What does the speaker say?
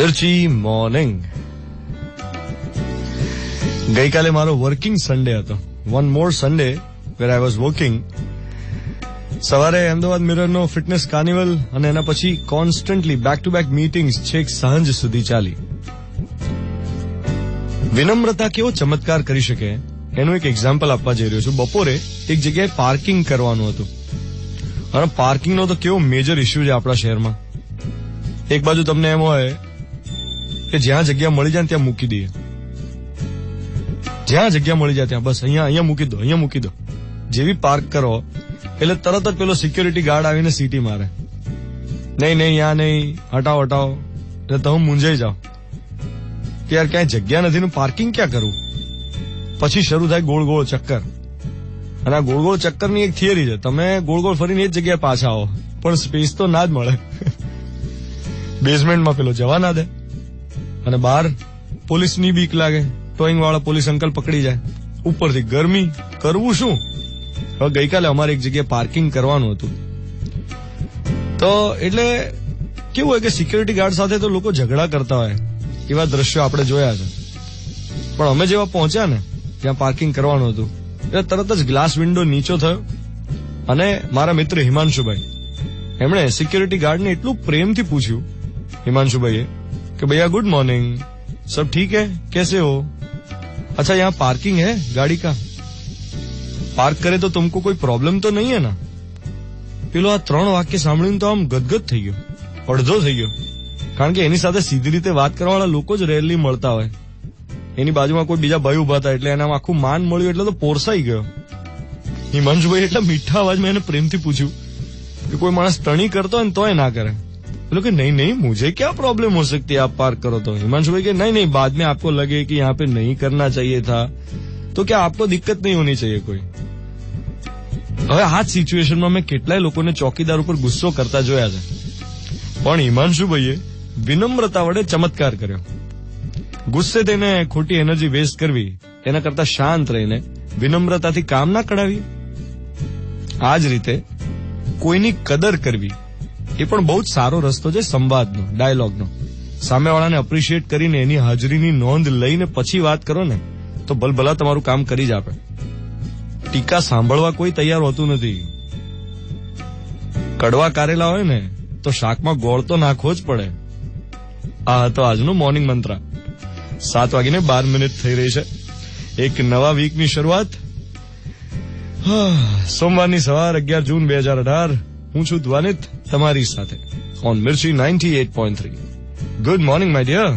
મિર્ચી morning. ગઈકાલે મારો working Sunday હતો. One more Sunday where I was working. સવારે અમદાવાદ મિરરનો ફિટનેસ કાર્નિવલ અને એના પછી constantly back to back meetings છેક સાંજ સુધી ચાલી. વિનમ્રતા કેવો ચમત્કાર કરી શકે એનું એક એક્ઝામ્પલ આપવા જઈ રહ્યો છું. બપોરે એક જગ્યાએ પાર્કિંગ કરવાનું હતું અને પાર્કિંગનો તો કેવો મેજર ઇસ્યુ છે આપણા શહેરમાં. એક બાજુ તમને એમ હોય કે જ્યાં જગ્યા મળી જાય ત્યાં મૂકી દઈએ, જ્યાં જગ્યા મળી જાય ત્યાં બસ અહીંયા મૂકી દો. જેવી પાર્ક કરો એટલે તરત જ પેલો સિક્યોરિટી ગાર્ડ આવીને સીટી મારે, નહીં યા નહીં, હટાવો. એટલે તમે મૂંઝાઈ જાઓ કે યાર ક્યાંય જગ્યા નથી ને પાર્કિંગ ક્યાં કરવું. પછી શરૂ થાય ગોળ ગોળ ચક્કર. અને આ ગોળ ગોળ ચક્કરની એક થિયરી છે, તમે ગોળ ગોળ ફરીને એ જ જગ્યાએ પાછા આવો પણ સ્પેસ તો ના જ મળે. બેઝમેન્ટમાં પેલો જવા ના દે અને બહાર પોલીસની બીક લાગે, ટોઈંગ વાળા પોલીસ અંકલ પકડી જાય. ઉપરથી ગરમી, કરવું શું? હવે ગઈકાલે અમારે એક જગ્યાએ પાર્કિંગ કરવાનું હતું તો એટલે કેવું હોય કે સિક્યોરિટી ગાર્ડ સાથે તો લોકો ઝઘડા કરતા હોય, એવા દ્રશ્યો આપણે જોયા છે. પણ અમે જેવા પહોંચ્યા ને ત્યાં પાર્કિંગ કરવાનું હતું એટલે તરત જ ગ્લાસ વિન્ડો નીચો થયો અને મારા મિત્ર હિમાંશુભાઈ, એમણે સિક્યોરિટી ગાર્ડને એટલું પ્રેમથી પૂછ્યું, हिमांशुभाई कि भैया गुड मॉर्निंग, सब ठीक है, कैसे हो? अच्छा यहाँ पार्किंग है गाड़ी का, पार्क करे तो तुमको कोई प्रॉब्लम तो नहीं है ना? પેલો આ 3 વાક્ય સાંભળીને તો આમ ગદગદ થઈ ગયો, અડધો થઈ ગયો. કારણ કે એની સાથે સીધી રીતે વાત કરવાવાળા લોકો જ રેરલી મળતા હોય. એની બાજુમાં કોઈ બીજા ભાઈ ઉભા હતા એટલે એને આખું માન મળ્યું એટલે તો પોરસાઈ ગયો. હિમાંશુભાઈ એટલા મીઠા અવાજમાં એને પ્રેમથી પૂછ્યું કે કોઈ માણસ ટણી કરતો હોય ને તોય ના કરે. बोलो कि नहीं मुझे क्या प्रॉब्लम हो सकती है आप पार्क करो तो. हिमांशु भाई के नहीं बाद में आपको लगे कि यहाँ पे नहीं करना चाहिए था तो क्या आपको दिक्कत नहीं होनी चाहिए कोई. હવે આ સિચ્યુએશનમાં મેં કેટલાય લોકોને ચોકીદાર ઉપર ગુસ્સો કરતા જોયા છે, પણ હિમાંશુભાઈએ વિનમ્રતા વડે ચમત્કાર કર્યો. ગુસ્સે થઈને ખોટી એનર્જી વેસ્ટ કરવી એના કરતા શાંત રહીને વિનમ્રતાથી કામ ના કઢાવીએ. આ જ રીતે કોઈની કદર કરવી એ પણ બહુ જ સારો રસ્તો છે સંવાદનો, ડાયલોગનો. સામેવાળાને એપ્રિશિએટ કરીને એની હાજરીની નોંધ લઈને પછી વાત કરો ને તો ભલભલા તમારું કામ કરી જ આપે. ટીકા સાંભળવા કોઈ તૈયાર હોતું નથી. કડવા કારેલા હોય ને તો શાકમાં ગોળ તો નાખવો જ પડે. આ હતો આજનો મોર્નિંગ મંત્ર. 7:12 થઈ રહી છે. એક નવા વીકની શરૂઆત. સોમવારની સવાર 11 જૂન 2018. હું છું દ્વાનિત તમારી સાથે on Mirchi 98.3. Good morning my dear.